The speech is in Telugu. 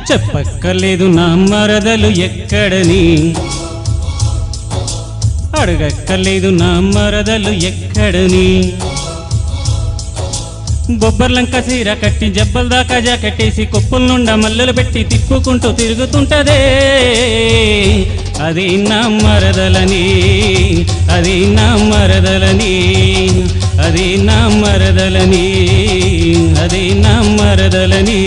చెప్పక్కర్లేదు నా మరదలు ఎక్కడని, అడగక్కర్లేదు నా మరదలు ఎక్కడని. బొబ్బర్లంక చీర కట్టి జబ్బల దాకా జాకెట్టేసి కొప్పుల నుండా మల్లెలు పెట్టి తిప్పుకుంటూ తిరుగుతుంటదే, అది నా మరదలని, అది నా మరదలని, అది నా మరదలని, అది నా మరదలని.